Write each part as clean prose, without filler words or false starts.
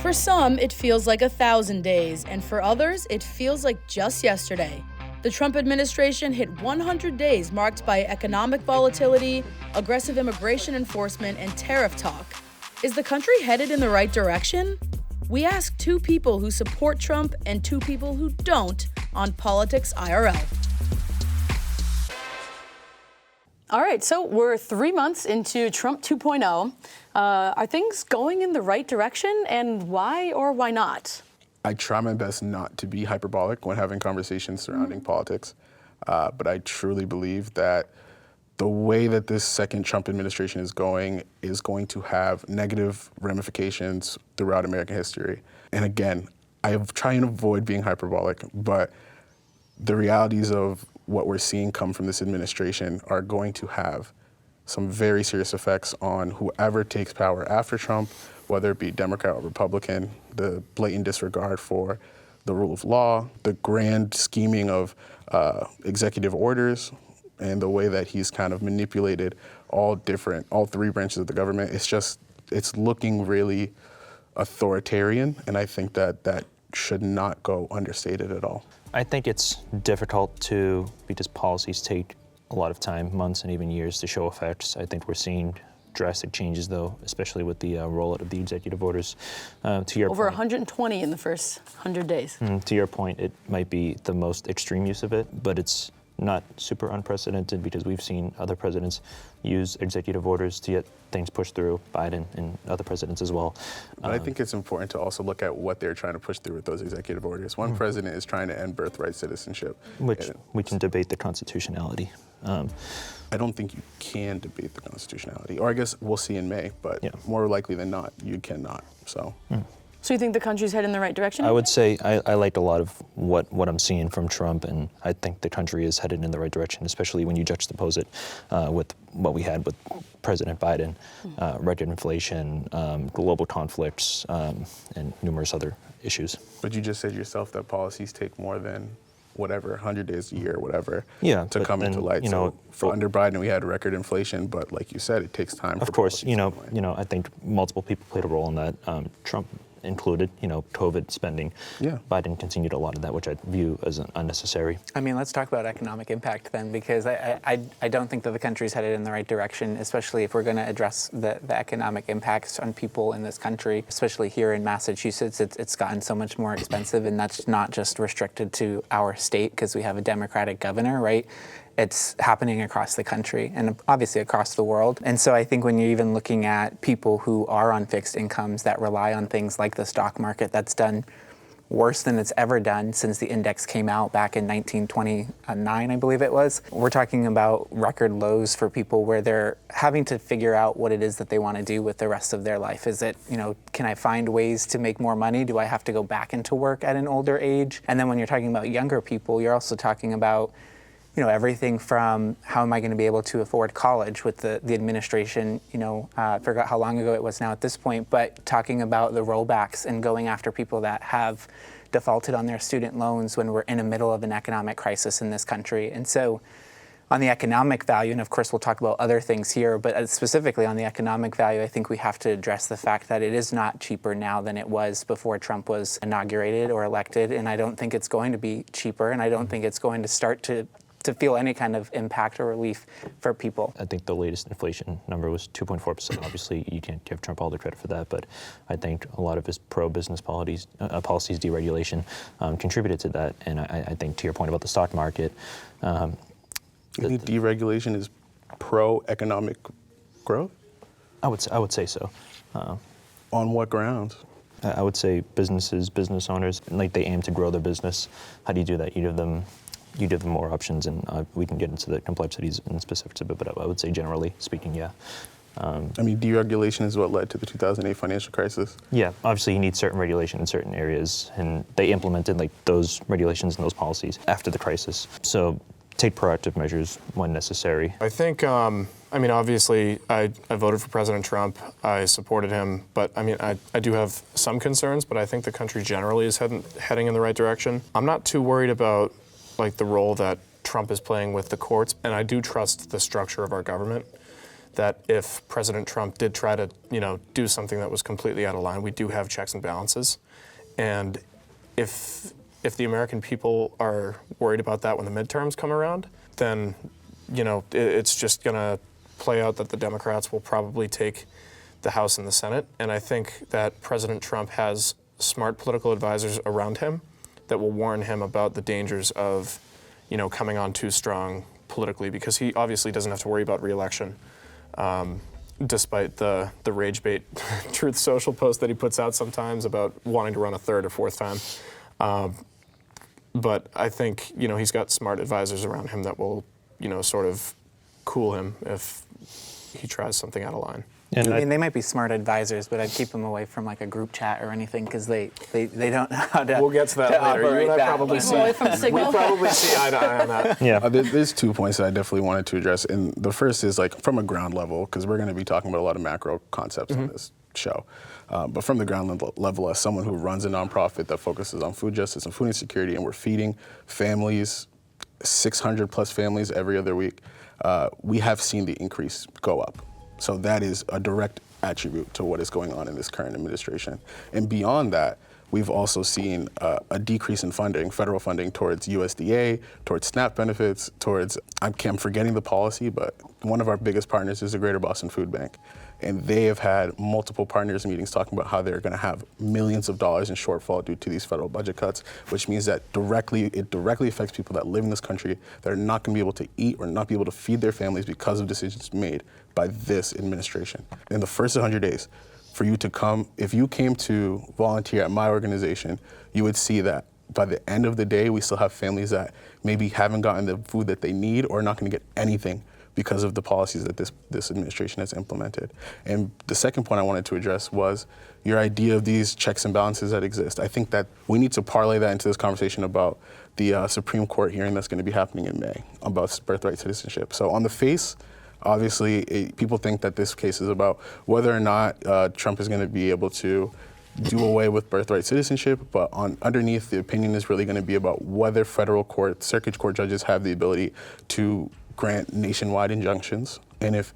For some, it feels like 1,000 days, and for others, it feels like just yesterday. The Trump administration hit 100 days marked by economic volatility, aggressive immigration enforcement, and tariff talk. Is the country headed in the right direction? We asked 2 people who support Trump and 2 people who don't on Politics IRL. All right, so we're 3 months into Trump 2.0. Are things going in the right direction, and why or why not? I try my best not to be hyperbolic when having conversations surrounding politics, but I truly believe that the way that this second Trump administration is going to have negative ramifications throughout American history. And again, I try and avoid being hyperbolic, but the realities of what we're seeing come from this administration are going to have some very serious effects on whoever takes power after Trump, whether it be Democrat or Republican. The blatant disregard for the rule of law, the grand scheming of executive orders, and the way that he's kind of manipulated all 3 branches of the government. It's looking really authoritarian, and I think that should not go understated at all. I think it's difficult because policies take a lot of time, months and even years to show effects. I think we're seeing drastic changes, though, especially with the rollout of the executive orders. To your Over point, 120 in the first 100 days. To your point, it might be the most extreme use of it, but it's not super unprecedented because we've seen other presidents use executive orders to get things pushed through, Biden and other presidents as well. But I think it's important to also look at what they're trying to push through with those executive orders. One president is trying to end birthright citizenship. Which we can debate the constitutionality. I don't think you can debate the constitutionality, or I guess we'll see in May, but more likely than not, you cannot, so. So you think the country's headed in the right direction? I would say I like a lot of what I'm seeing from Trump, and I think the country is headed in the right direction, especially when you juxtapose it with what we had with President Biden, record inflation, global conflicts, and numerous other issues. But you just said yourself that policies take more than 100 days a year, to come into light. Under Biden, we had record inflation, but like you said, it takes time. Of course, I think multiple people played a role in that. Trump included, COVID spending. Yeah. Biden continued a lot of that, which I view as unnecessary. I mean, let's talk about economic impact then, because I don't think that the country's headed in the right direction, especially if we're going to address the economic impacts on people in this country, especially here in Massachusetts. It's gotten so much more expensive, and that's not just restricted to our state because we have a Democratic governor, right? It's happening across the country and obviously across the world. And so I think when you're even looking at people who are on fixed incomes that rely on things like the stock market, that's done worse than it's ever done since the index came out back in 1929, I believe it was. We're talking about record lows for people where they're having to figure out what it is that they want to do with the rest of their life. Is it, can I find ways to make more money? Do I have to go back into work at an older age? And then when you're talking about younger people, you're also talking about everything from how am I going to be able to afford college with the administration, I forgot how long ago it was now at this point, but talking about the rollbacks and going after people that have defaulted on their student loans when we're in the middle of an economic crisis in this country. And so on the economic value, and of course we'll talk about other things here, but specifically on the economic value, I think we have to address the fact that it is not cheaper now than it was before Trump was inaugurated or elected. And I don't think it's going to be cheaper, and I don't think it's going to start to feel any kind of impact or relief for people. I think the latest inflation number was 2.4%. Obviously, you can't give Trump all the credit for that, but I think a lot of his pro-business policies, deregulation, contributed to that. And I think to your point about the stock market, you think deregulation is pro-economic growth? I would say so. On what grounds? I would say business owners, they aim to grow their business. How do you do that? You give them more options, and we can get into the complexities and specifics of it, but I would say generally speaking, yeah. Deregulation is what led to the 2008 financial crisis. Yeah, obviously you need certain regulation in certain areas, and they implemented those regulations and those policies after the crisis. So take proactive measures when necessary. I think, obviously I voted for President Trump. I supported him, but I do have some concerns, but I think the country generally is heading in the right direction. I'm not too worried about the role that Trump is playing with the courts, and I do trust the structure of our government. that if President Trump did try to, do something that was completely out of line, we do have checks and balances. And if the American people are worried about that when the midterms come around, then, it's just going to play out that the Democrats will probably take the House and the Senate. And I think that President Trump has smart political advisors around him that will warn him about the dangers of, coming on too strong politically, because he obviously doesn't have to worry about re-election, despite the rage bait Truth Social post that he puts out sometimes about wanting to run a third or fourth time. But I think, he's got smart advisors around him that will, sort of cool him if he tries something out of line. And they might be smart advisors, but I'd keep them away from like a group chat or anything, because they don't know how to. We'll get to that later. You and I probably see. Away from Signal. We probably see eye to eye on that. Yeah. There's 2 points that I definitely wanted to address, and the first is like from a ground level, because we're going to be talking about a lot of macro concepts on this show. But from the ground level, as someone who runs a nonprofit that focuses on food justice and food insecurity, and we're feeding families, 600 plus families every other week, we have seen the increase go up. So that is a direct attribute to what is going on in this current administration. And beyond that, we've also seen a decrease in funding, federal funding towards USDA, towards SNAP benefits, towards, I'm forgetting the policy, but one of our biggest partners is the Greater Boston Food Bank. And they have had multiple partners meetings talking about how they're going to have millions of dollars in shortfall due to these federal budget cuts, which means that it directly affects people that live in this country that are not going to be able to eat or not be able to feed their families because of decisions made by this administration. In the first 100 days, for you to come, if you came to volunteer at my organization, you would see that by the end of the day, we still have families that maybe haven't gotten the food that they need or not going to get anything because of the policies that this administration has implemented. And the second point I wanted to address was your idea of these checks and balances that exist. I think that we need to parlay that into this conversation about the Supreme Court hearing that's going to be happening in May about birthright citizenship. So on the face, obviously, people think that this case is about whether or not Trump is going to be able to do away with birthright citizenship, but underneath, the opinion is really going to be about whether federal court, circuit court judges have the ability to grant nationwide injunctions. And if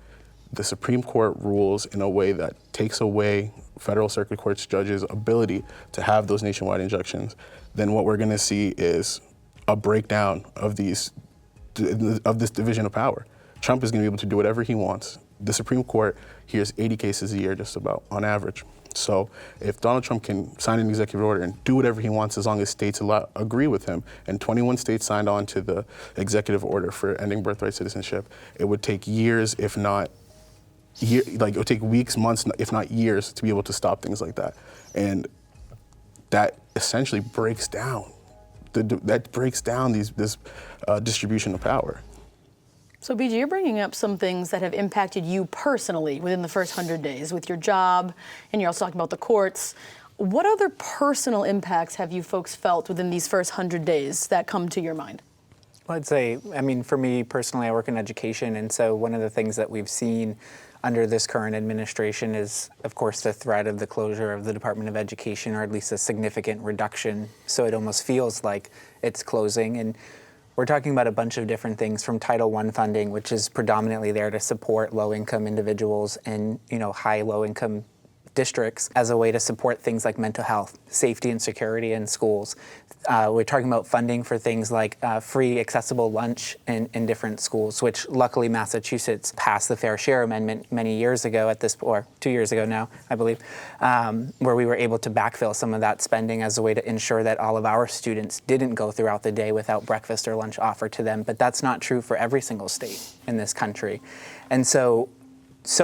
the Supreme Court rules in a way that takes away federal circuit court judges' ability to have those nationwide injunctions, then what we're going to see is a breakdown of this division of power. Trump is going to be able to do whatever he wants. The Supreme Court hears 80 cases a year, just about, on average. So if Donald Trump can sign an executive order and do whatever he wants as long as states agree with him, and 21 states signed on to the executive order for ending birthright citizenship, it would take years, if not, it would take weeks, months, if not years, to be able to stop things like that. And that essentially breaks down, this distribution of power. So, BG, you're bringing up some things that have impacted you personally within the first 100 days with your job, and you're also talking about the courts. What other personal impacts have you folks felt within these first 100 days that come to your mind? Well, I'd say, for me personally, I work in education, and so one of the things that we've seen under this current administration is, of course, the threat of the closure of the Department of Education, or at least a significant reduction. So it almost feels like it's closing. And we're talking about a bunch of different things, from Title I funding, which is predominantly there to support low-income individuals and high low-income districts, as a way to support things like mental health, safety and security in schools. We're talking about funding for things like free accessible lunch in different schools, which luckily Massachusetts passed the Fair Share Amendment many years ago or 2 years ago now, I believe, where we were able to backfill some of that spending as a way to ensure that all of our students didn't go throughout the day without breakfast or lunch offered to them. But that's not true for every single state in this country. And so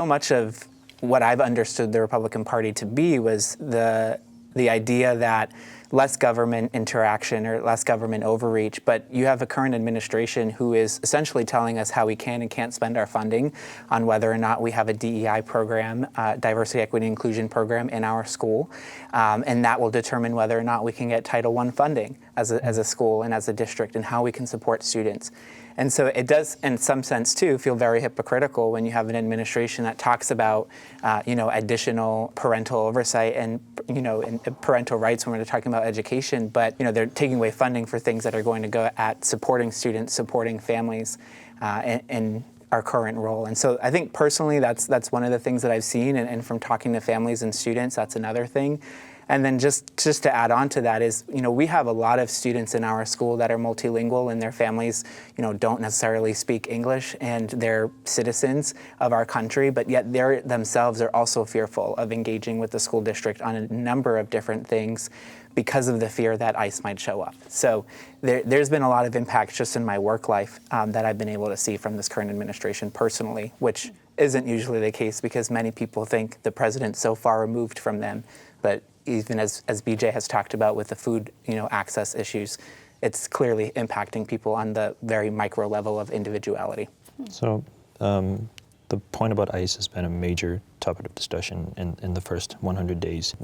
much of what I've understood the Republican Party to be was the idea that less government interaction or less government overreach, but you have a current administration who is essentially telling us how we can and can't spend our funding on whether or not we have a DEI program, diversity, equity, inclusion program in our school, and that will determine whether or not we can get Title I funding as a school and as a district, and how we can support students. And so it does, in some sense, too, feel very hypocritical when you have an administration that talks about, additional parental oversight and, and parental rights when we're talking about education, but, they're taking away funding for things that are going to go at supporting students, supporting families, and our current role. And so I think personally that's one of the things that I've seen, and from talking to families and students, that's another thing. And then just to add on to that is, we have a lot of students in our school that are multilingual, and their families, don't necessarily speak English, and they're citizens of our country, but yet they themselves are also fearful of engaging with the school district on a number of different things because of the fear that ICE might show up. So there's been a lot of impact just in my work life that I've been able to see from this current administration personally, which isn't usually the case because many people think the president's so far removed from them. But even as BJ has talked about with the food, access issues, it's clearly impacting people on the very micro level of individuality. So the point about ICE has been a major topic of discussion in the first 100 days.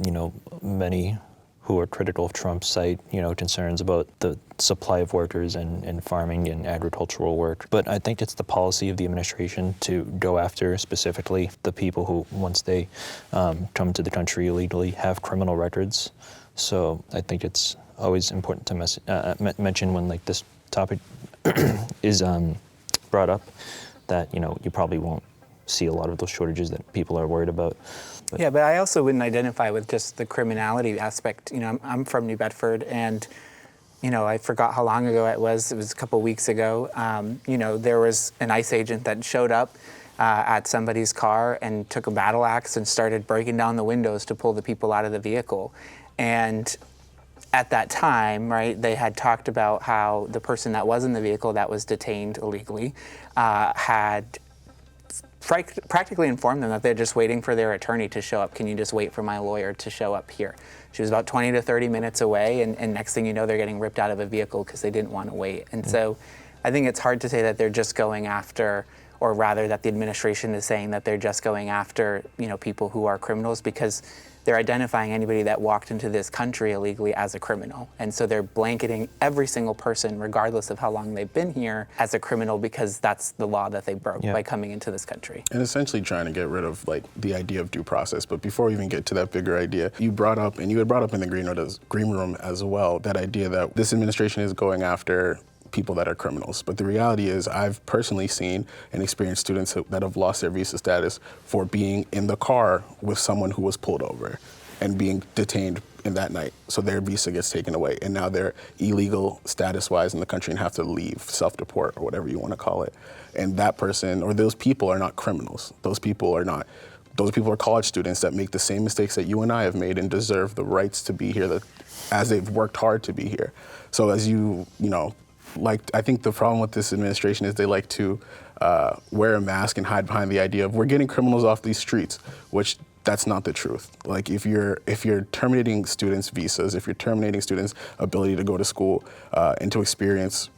Many who are critical of Trump cite, concerns about the supply of workers in farming and agricultural work. But I think it's the policy of the administration to go after specifically the people who, once they come to the country illegally, have criminal records. So I think it's always important to mention when this topic is brought up that, you probably won't see a lot of those shortages that people are worried about. Yeah, but I also wouldn't identify with just the criminality aspect. I'm from New Bedford, and, I forgot how long ago it was. It was a couple weeks ago. There was an ICE agent that showed up at somebody's car and took a battle axe and started breaking down the windows to pull the people out of the vehicle. And at that time, right, they had talked about how the person that was in the vehicle that was detained illegally had practically informed them that they're just waiting for their attorney to show up. Can you just wait for my lawyer to show up here? She was about 20 to 30 minutes away, and next thing you know, they're getting ripped out of a vehicle because they didn't want to wait. And so I think it's hard to say that they're just going after, or rather that the administration is saying that they're just going after, people who are criminals, because they're identifying anybody that walked into this country illegally as a criminal. And so they're blanketing every single person, regardless of how long they've been here, as a criminal because that's the law that they broke by coming into this country. And essentially trying to get rid of the idea of due process. But before we even get to that bigger idea, you had brought up in the green room as well, that idea that this administration is going after people that are criminals. But the reality is I've personally seen and experienced students that have lost their visa status for being in the car with someone who was pulled over and being detained in that night. So their visa gets taken away, and now they're illegal status-wise in the country and have to leave, self-deport or whatever you want to call it. And that person or those people are not criminals. Those people are college students that make the same mistakes that you and I have made and deserve the rights to be here as they've worked hard to be here. So as I think the problem with this administration is they like to wear a mask and hide behind the idea of we're getting criminals off these streets, which that's not the truth. If you're terminating students' visas, if you're terminating students' ability to go to school and to experience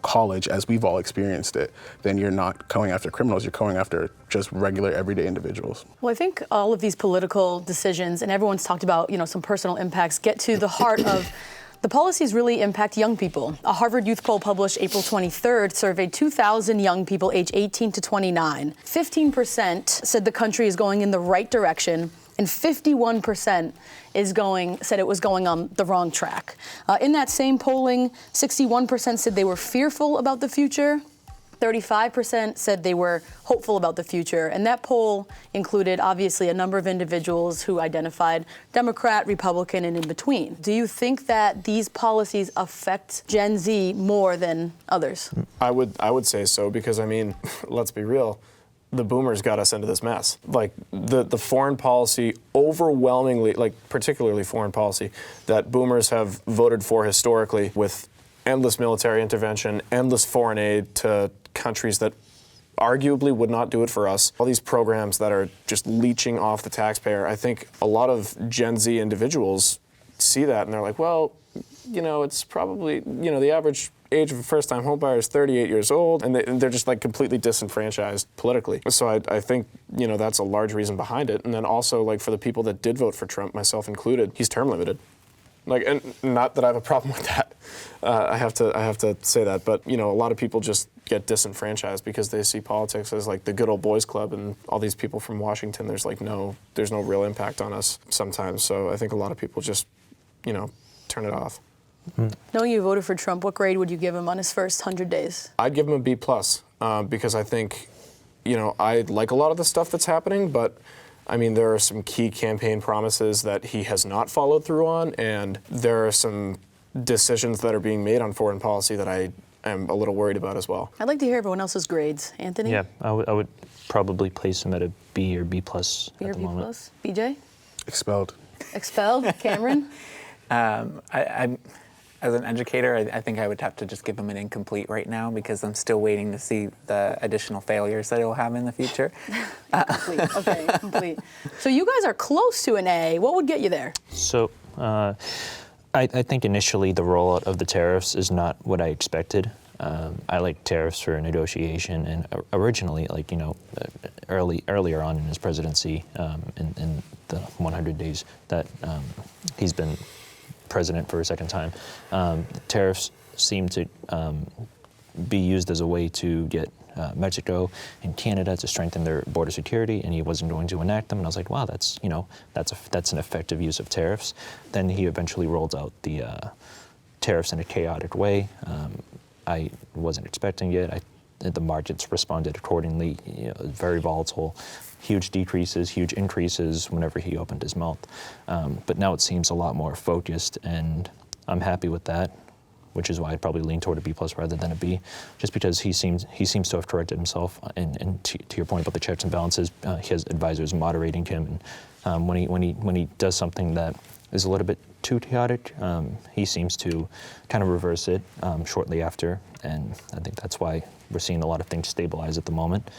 college as we've all experienced it, then you're not going after criminals, you're going after just regular everyday individuals. Well, I think all of these political decisions, and everyone's talked about, some personal impacts, get to the heart of the policies really impact young people. A Harvard Youth poll published April 23rd surveyed 2,000 young people aged 18 to 29. 15% said the country is going in the right direction, and 51% said it was going on the wrong track. In that same polling, 61% said they were fearful about the future. 35% said they were hopeful about the future. And that poll included, obviously, a number of individuals who identified Democrat, Republican, and in between. Do you think that these policies affect Gen Z more than others? I would say so, because, let's be real. The boomers got us into this mess. The foreign policy, overwhelmingly, particularly foreign policy, that boomers have voted for historically, with endless military intervention, endless foreign aid to countries that arguably would not do it for us. All these programs that are just leeching off the taxpayer. I think a lot of Gen Z individuals see that and they're like, well, it's probably, the average age of a first-time homebuyer is 38 years old, and they're just completely disenfranchised politically. So I think, that's a large reason behind it. And then also, for the people that did vote for Trump, myself included, he's term limited. And not that I have a problem with that. I have to say that, but a lot of people just get disenfranchised because they see politics as the good old boys club, and all these people from Washington. There's no real impact on us sometimes. So I think a lot of people just turn it off. Knowing you voted for Trump, what grade would you give him on his first 100 days? I'd give him a B+, because I think I like a lot of the stuff that's happening, but I mean, there are some key campaign promises that he has not followed through on, and there are some decisions that are being made on foreign policy that I am a little worried about as well. I'd like to hear everyone else's grades. Anthony? Yeah, I would probably place him at a B or B plus B or at the B moment. plus? BJ? Expelled. Expelled? Cameron? I'm as an educator, I think I would have to just give him an incomplete right now because I'm still waiting to see the additional failures that he'll have in the future. Complete. Okay, complete. So you guys are close to an A. What would get you there? So I think initially the rollout of the tariffs is not what I expected. I like tariffs for negotiation, and originally, earlier on in his presidency, in the 100 days that he's been president for a second time, tariffs seem to be used as a way to get Mexico and Canada to strengthen their border security, and he wasn't going to enact them. And I was like, wow, that's an effective use of tariffs. Then he eventually rolled out the tariffs in a chaotic way. I wasn't expecting it. The markets responded accordingly. Very volatile, huge decreases, huge increases whenever he opened his mouth. But now it seems a lot more focused, and I'm happy with that, which is why I'd probably lean toward a B plus rather than a B, just because he seems to have corrected himself. And to your point about the checks and balances, he has advisors moderating him, and when he does something that is a little bit too chaotic, he seems to kind of reverse it shortly after, and I think that's why we're seeing a lot of things stabilize at the moment.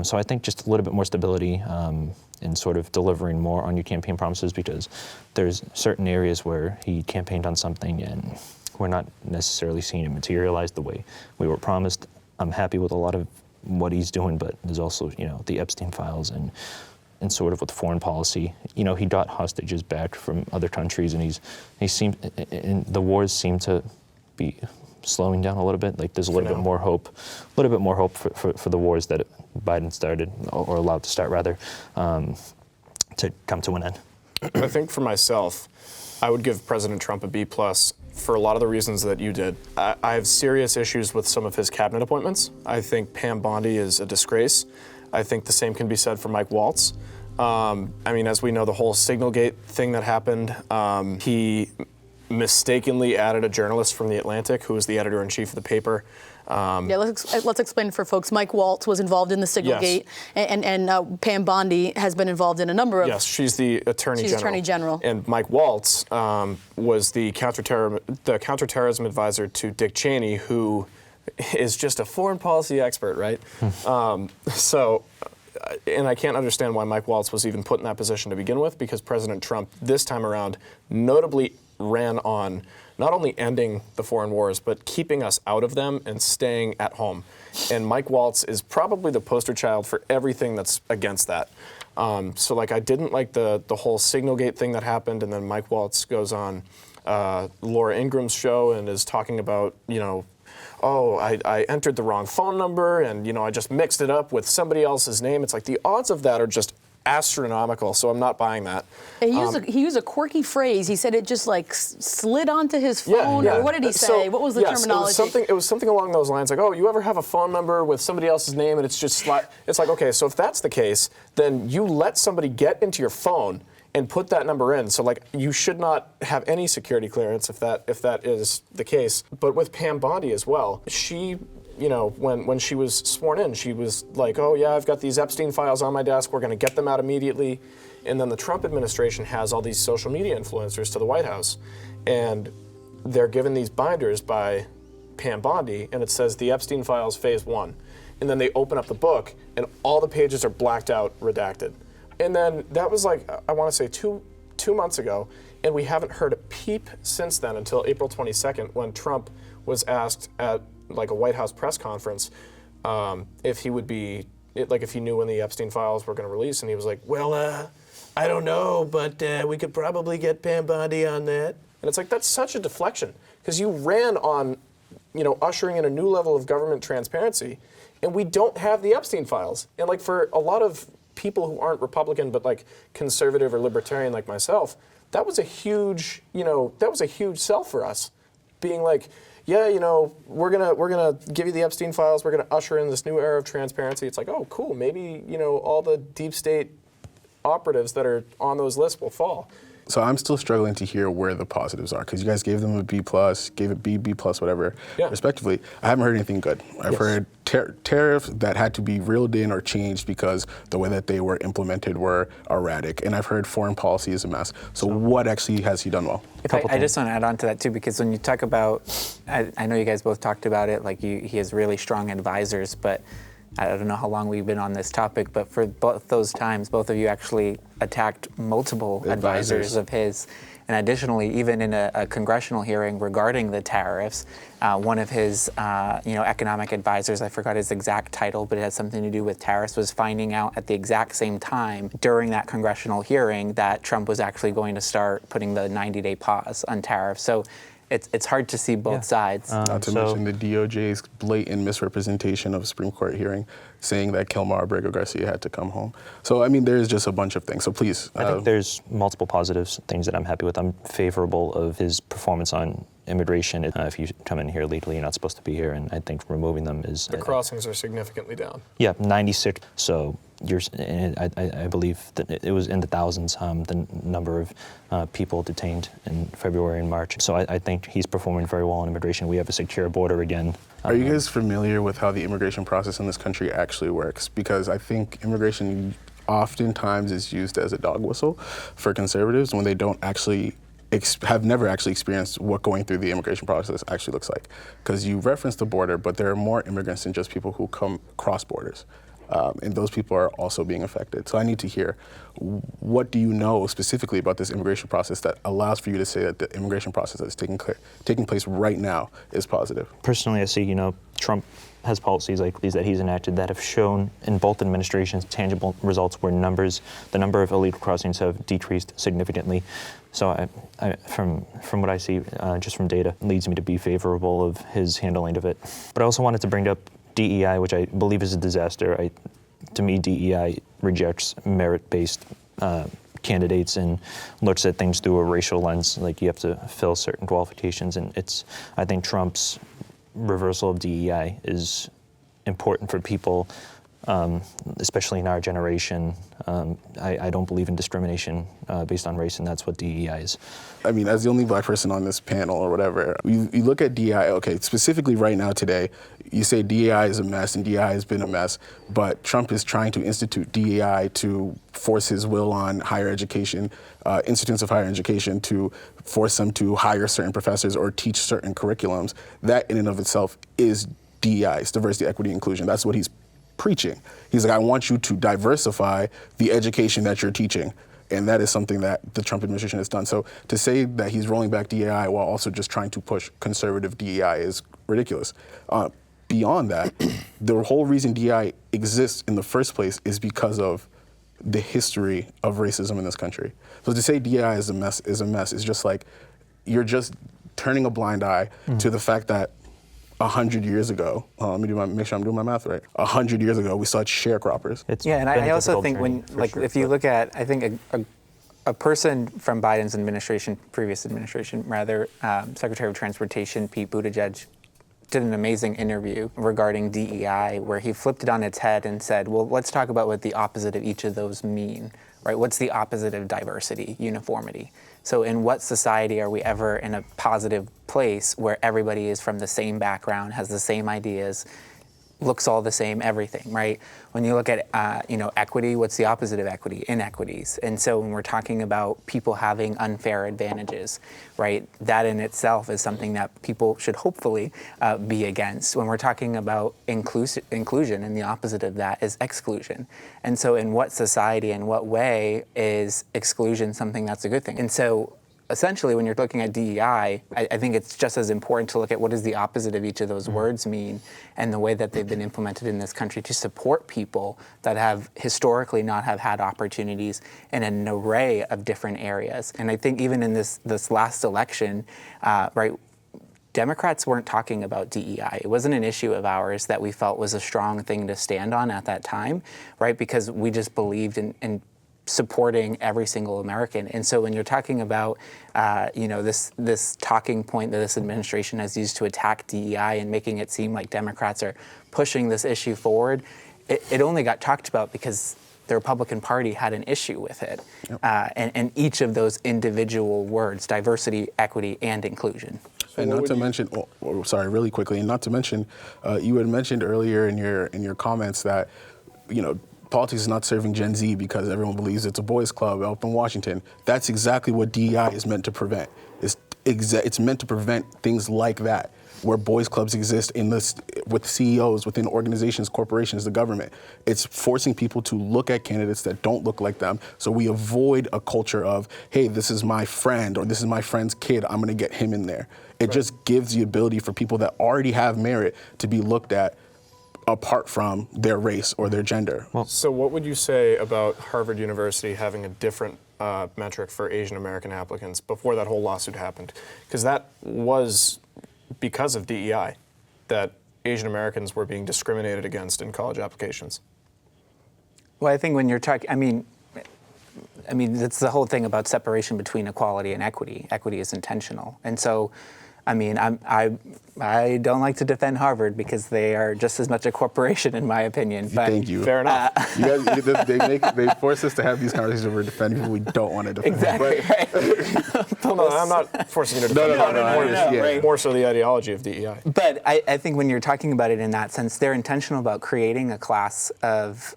So I think just a little bit more stability in sort of delivering more on your campaign promises, because there's certain areas where he campaigned on something and we're not necessarily seeing it materialize the way we were promised. I'm happy with a lot of what he's doing, but there's also, the Epstein files and sort of with foreign policy. He got hostages back from other countries, and the wars seem to be slowing down a little bit. Like there's a little bit more hope for the wars that Biden started, or allowed to start rather, to come to an end. I think for myself, I would give President Trump a B plus for a lot of the reasons that you did. I have serious issues with some of his cabinet appointments. I think Pam Bondi is a disgrace. I think the same can be said for Mike Waltz. As we know, the whole Signalgate thing that happened, he mistakenly added a journalist from The Atlantic, who was the editor-in-chief of the paper. Let's explain for folks. Mike Waltz was involved in the Signalgate, yes. and Pam Bondi has been involved in a number of... Yes, she's the Attorney General. Attorney General. And Mike Waltz was the counterterrorism advisor to Dick Cheney, who is just a foreign policy expert, right? And I can't understand why Mike Waltz was even put in that position to begin with, because President Trump this time around notably ran on not only ending the foreign wars, but keeping us out of them and staying at home. And Mike Waltz is probably the poster child for everything that's against that. I didn't like the whole Signalgate thing that happened, and then Mike Waltz goes on Laura Ingram's show and is talking about, I entered the wrong phone number, and I just mixed it up with somebody else's name. It's like the odds of that are just astronomical, so I'm not buying that. He used a quirky phrase. He said it just slid onto his phone. Yeah. Or what did he say? What was the terminology? It was something along those lines, like, you ever have a phone number with somebody else's name, and it's just it's like, okay, so if that's the case, then you let somebody get into your phone and put that number in. So you should not have any security clearance if that is the case. But with Pam Bondi as well, she, when she was sworn in, she was like, oh yeah, I've got these Epstein files on my desk, we're gonna get them out immediately. And then the Trump administration has all these social media influencers to the White House, and they're given these binders by Pam Bondi, and it says the Epstein files phase 1. And then they open up the book and all the pages are blacked out, redacted. And then that was I want to say two months ago, and we haven't heard a peep since then until April 22nd, when Trump was asked at a White House press conference if he would be, if he knew when the Epstein files were going to release, and he was like, well, I don't know, but we could probably get Pam Bondi on that. And it's that's such a deflection, because you ran on, ushering in a new level of government transparency, and we don't have the Epstein files. And for a lot of people who aren't Republican but conservative or libertarian like myself, that was a huge, sell for us. being like, yeah, we're gonna give you the Epstein files. We're gonna usher in this new era of transparency. It's like, oh, cool. Maybe all the deep state operatives that are on those lists will fall. So I'm still struggling to hear where the positives are, because you guys gave them a B+, gave it B+, whatever, respectively. I haven't heard anything good. I've heard tariffs that had to be reeled in or changed because the way that they were implemented were erratic. And I've heard foreign policy is a mess. So what actually has he done well? I just want to add on to that too, because when you talk about, I know you guys both talked about it, like he has really strong advisors, but I don't know how long we've been on this topic, but for both those times, both of you actually attacked multiple advisors of his. And additionally, even in a congressional hearing regarding the tariffs, one of his economic advisors, I forgot his exact title, but it had something to do with tariffs, was finding out at the exact same time during that congressional hearing that Trump was actually going to start putting the 90-day pause on tariffs. So it's hard to see both sides. Not to mention the DOJ's blatant misrepresentation of a Supreme Court hearing, saying that Kilmar Abrego Garcia had to come home. So, I mean, there's just a bunch of things. So please. I think there's multiple positives, things that I'm happy with. I'm favorable of his performance on immigration. If you come in here legally, you're not supposed to be here, and I think removing them is... The crossings are significantly down. Yeah, 96. So I believe that it was in the thousands, the number of people detained in February and March. So I think he's performing very well on immigration. We have a secure border again. Are you guys familiar with how the immigration process in this country actually works? Because I think immigration oftentimes is used as a dog whistle for conservatives when they don't actually have never actually experienced what going through the immigration process actually looks like. Because you referenced the border, but there are more immigrants than just people who come cross borders. And those people are also being affected. So I need to hear, what do you know specifically about this immigration process that allows for you to say that the immigration process that is taking place right now is positive? Personally, I see, Trump has policies like these that he's enacted that have shown in both administrations tangible results where the number of illegal crossings have decreased significantly. So from what I see, just from data, leads me to be favorable of his handling of it. But I also wanted to bring up DEI, which I believe is a disaster. To me, DEI rejects merit-based candidates and looks at things through a racial lens. Like, you have to fill certain qualifications, and I think Trump's reversal of DEI is important for people, especially in our generation. I don't believe in discrimination based on race, and that's what DEI is. I mean, as the only black person on this panel or whatever, you look at DEI, okay, specifically right now today, you say DEI is a mess and DEI has been a mess, but Trump is trying to institute DEI to force his will on higher education, institutes of higher education, to force them to hire certain professors or teach certain curriculums. That in and of itself is DEI, it's diversity, equity, inclusion. That's what he's preaching. He's like, I want you to diversify the education that you're teaching. And that is something that the Trump administration has done. So to say that he's rolling back DEI while also just trying to push conservative DEI is ridiculous. Beyond that, the whole reason DEI exists in the first place is because of the history of racism in this country. So to say DEI is a mess is just like, you're just turning a blind eye to the fact that 100 years ago, make sure I'm doing my math right. 100 years ago, we saw sharecroppers. And I also think if you look at, I think a person from Biden's administration, previous administration rather, Secretary of Transportation Pete Buttigieg, did an amazing interview regarding DEI where he flipped it on its head and said, well, let's talk about what the opposite of each of those mean, right? What's the opposite of diversity, uniformity? So in what society are we ever in a positive place where everybody is from the same background, has the same ideas, looks all the same, everything, right? When you look at, equity, what's the opposite of equity? Inequities. And so when we're talking about people having unfair advantages, right, that in itself is something that people should hopefully be against. When we're talking about inclusion, and the opposite of that is exclusion. And so in what society and what way is exclusion something that's a good thing? And so essentially, when you're looking at DEI, I think it's just as important to look at what does the opposite of each of those words mean and the way that they've been implemented in this country to support people that have historically not have had opportunities in an array of different areas. And I think even in this last election, right, Democrats weren't talking about DEI. It wasn't an issue of ours that we felt was a strong thing to stand on at that time, right, because we just believed in supporting every single American. And so when you're talking about, this talking point that this administration has used to attack DEI and making it seem like Democrats are pushing this issue forward, it only got talked about because the Republican Party had an issue with it. Yep. And each of those individual words, diversity, equity, and inclusion. And not to mention, really quickly, and not to mention, you had mentioned earlier in your comments that, politics is not serving Gen Z because everyone believes it's a boys' club up in Washington. That's exactly what DEI is meant to prevent. It's meant to prevent things like that, where boys' clubs exist with CEOs, within organizations, corporations, the government. It's forcing people to look at candidates that don't look like them, so we avoid a culture of, hey, this is my friend, or this is my friend's kid, I'm gonna get him in there. It just gives the ability for people that already have merit to be looked at apart from their race or their gender. So what would you say about Harvard University having a different metric for Asian American applicants before that whole lawsuit happened? Because that was because of DEI, that Asian Americans were being discriminated against in college applications. Well, I think when you're talking, I mean, that's the whole thing about separation between equality and equity. Equity is intentional. And so, I mean, I don't like to defend Harvard because they are just as much a corporation, in my opinion. But thank you. Fair enough. You guys, they force us to have these conversations over defending people we don't want to defend. Exactly. Right. No, I'm not forcing you to defend No, more so the ideology of DEI. But I think when you're talking about it in that sense, they're intentional about creating a class of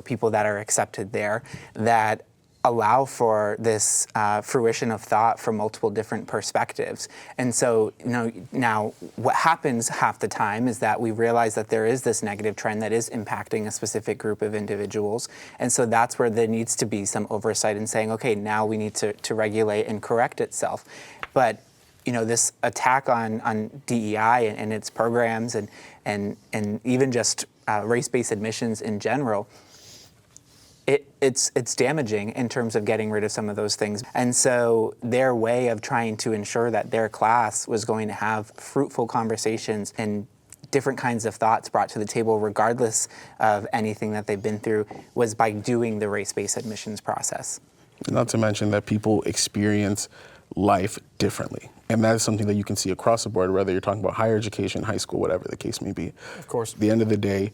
people that are accepted there that allow for this fruition of thought from multiple different perspectives. And so, now what happens half the time is that we realize that there is this negative trend that is impacting a specific group of individuals. And so that's where there needs to be some oversight in saying, okay, now we need to regulate and correct itself. But this attack on DEI and its programs and even just race-based admissions in general, it's damaging in terms of getting rid of some of those things. And so their way of trying to ensure that their class was going to have fruitful conversations and different kinds of thoughts brought to the table regardless of anything that they've been through was by doing the race-based admissions process. Not to mention that people experience life differently. And that is something that you can see across the board, whether you're talking about higher education, high school, whatever the case may be. Of course. At the end of the day,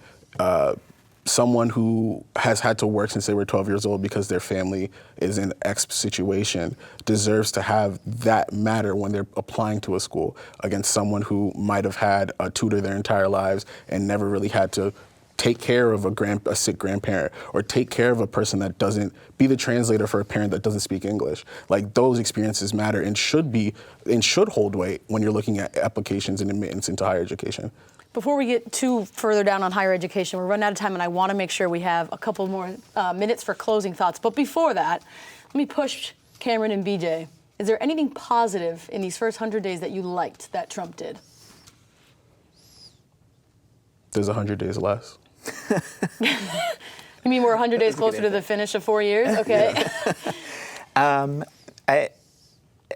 someone who has had to work since they were 12 years old because their family is in X situation deserves to have that matter when they're applying to a school against someone who might have had a tutor their entire lives and never really had to take care of a sick grandparent or take care of a person that doesn't be the translator for a parent that doesn't speak English. Like, those experiences matter and should hold weight when you're looking at applications and admittance into higher education. Before we get too further down on higher education, we're running out of time, and I want to make sure we have a couple more minutes for closing thoughts. But before that, let me push Cameron and BJ. Is there anything positive in these first 100 days that you liked that Trump did? There's 100 days less. You mean we're 100 days closer to the finish of 4 years? Okay. Yeah.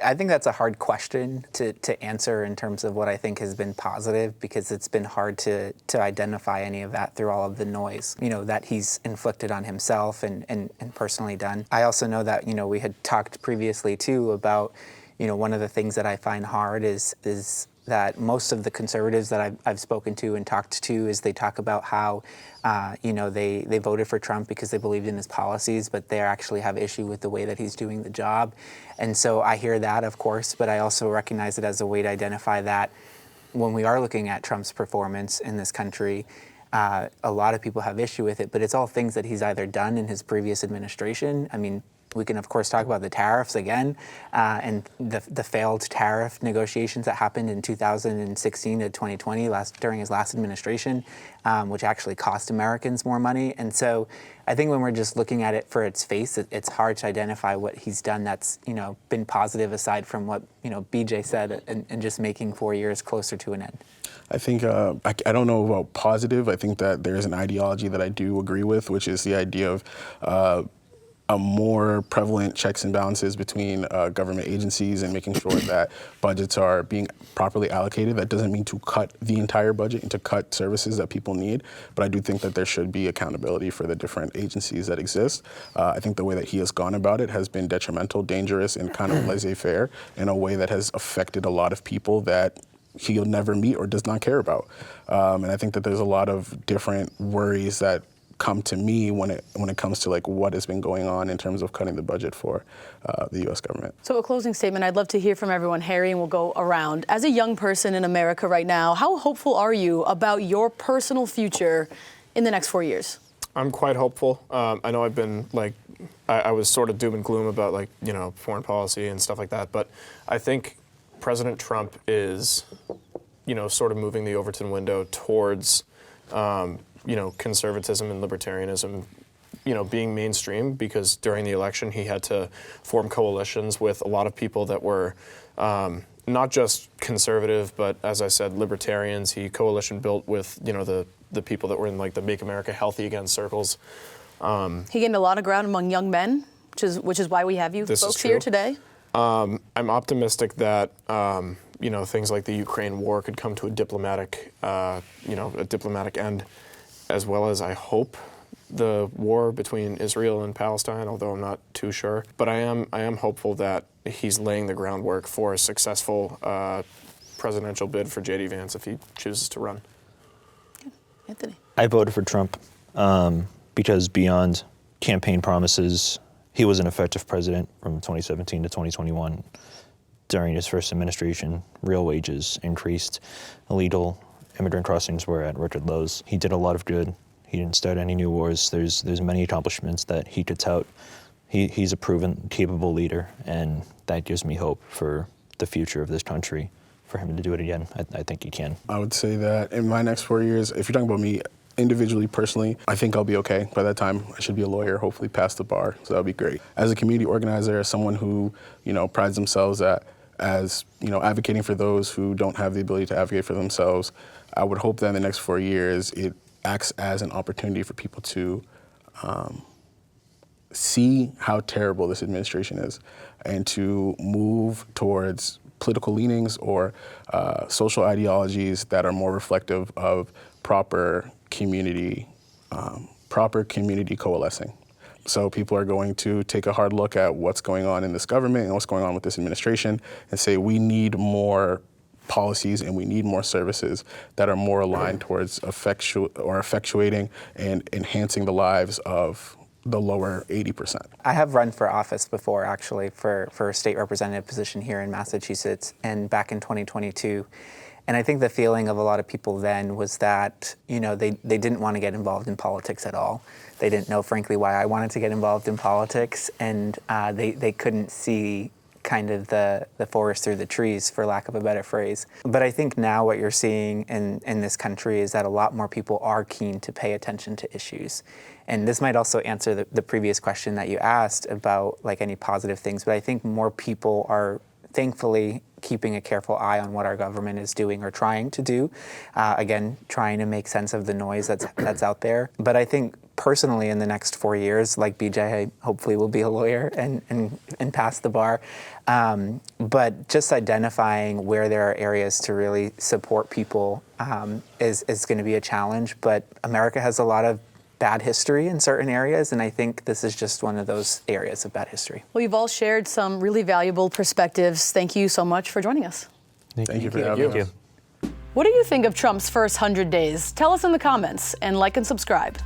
I think that's a hard question to answer in terms of what I think has been positive, because it's been hard to identify any of that through all of the noise, that he's inflicted on himself and personally done. I also know that, we had talked previously too about, one of the things that I find hard is that most of the conservatives that I've spoken to and talked to is they talk about how, they voted for Trump because they believed in his policies, but they actually have issue with the way that he's doing the job. And so I hear that, of course, but I also recognize it as a way to identify that when we are looking at Trump's performance in this country, a lot of people have issue with it, but it's all things that he's either done in his previous administration. I mean, we can, of course, talk about the tariffs again, and the failed tariff negotiations that happened in 2016 to 2020 during his last administration, which actually cost Americans more money. And so I think when we're just looking at it for its face, it's hard to identify what he's done that's, been positive aside from what, BJ said and just making 4 years closer to an end. I think, I don't know about positive. I think that there's an ideology that I do agree with, which is the idea of a more prevalent checks and balances between government agencies and making sure that budgets are being properly allocated. That doesn't mean to cut the entire budget and to cut services that people need, but I do think that there should be accountability for the different agencies that exist. I think the way that he has gone about it has been detrimental, dangerous, and kind of laissez-faire in a way that has affected a lot of people that he'll never meet or does not care about. And I think that there's a lot of different worries that come to me when it comes to like what has been going on in terms of cutting the budget for the U.S. government. So a closing statement, I'd love to hear from everyone. Harry, and we'll go around. As a young person in America right now, how hopeful are you about your personal future in the next 4 years? I'm quite hopeful. I know I've been I was sort of doom and gloom about foreign policy and stuff like that, but I think President Trump is, sort of moving the Overton window towards conservatism and libertarianism, being mainstream, because during the election he had to form coalitions with a lot of people that were not just conservative, but as I said, libertarians. He coalition built with, the people that were in like the Make America Healthy Again circles. He gained a lot of ground among young men, which is why we have you folks here today. I'm optimistic that things like the Ukraine war could come to a diplomatic end, as well as I hope the war between Israel and Palestine, although I'm not too sure. But I am hopeful that he's laying the groundwork for a successful presidential bid for J.D. Vance if he chooses to run. Anthony. I voted for Trump because beyond campaign promises, he was an effective president from 2017 to 2021. During his first administration, real wages increased. Illegal immigrant crossings were at record lows. He did a lot of good. He didn't start any new wars. There's many accomplishments that he could tout. He's a proven, capable leader, and that gives me hope for the future of this country. For him to do it again, I think he can. I would say that in my next 4 years, if you're talking about me individually, personally, I think I'll be okay. By that time, I should be a lawyer, hopefully pass the bar, so that'll be great. As a community organizer, as someone who, prides themselves as advocating for those who don't have the ability to advocate for themselves, I would hope that in the next 4 years, it acts as an opportunity for people to see how terrible this administration is and to move towards political leanings or social ideologies that are more reflective of proper community coalescing. So people are going to take a hard look at what's going on in this government and what's going on with this administration and say we need more policies and we need more services that are more aligned towards effectuating and enhancing the lives of the lower 80%. I have run for office before, actually, for a state representative position here in Massachusetts, and back in 2022. And I think the feeling of a lot of people then was that, they didn't want to get involved in politics at all. They didn't know, frankly, why I wanted to get involved in politics, and they couldn't see kind of the forest through the trees, for lack of a better phrase. But I think now what you're seeing in this country is that a lot more people are keen to pay attention to issues. And this might also answer the previous question that you asked about like any positive things, but I think more people are thankfully keeping a careful eye on what our government is doing or trying to do. Again, trying to make sense of the noise that's out there. But I think personally in the next 4 years, like BJ, I hopefully will be a lawyer and pass the bar. But just identifying where there are areas to really support people is going to be a challenge. But America has a lot of bad history in certain areas, and I think this is just one of those areas of bad history. Well, you've all shared some really valuable perspectives. Thank you so much for joining us. Thank you for having us. What do you think of Trump's first 100 days? Tell us in the comments and like and subscribe.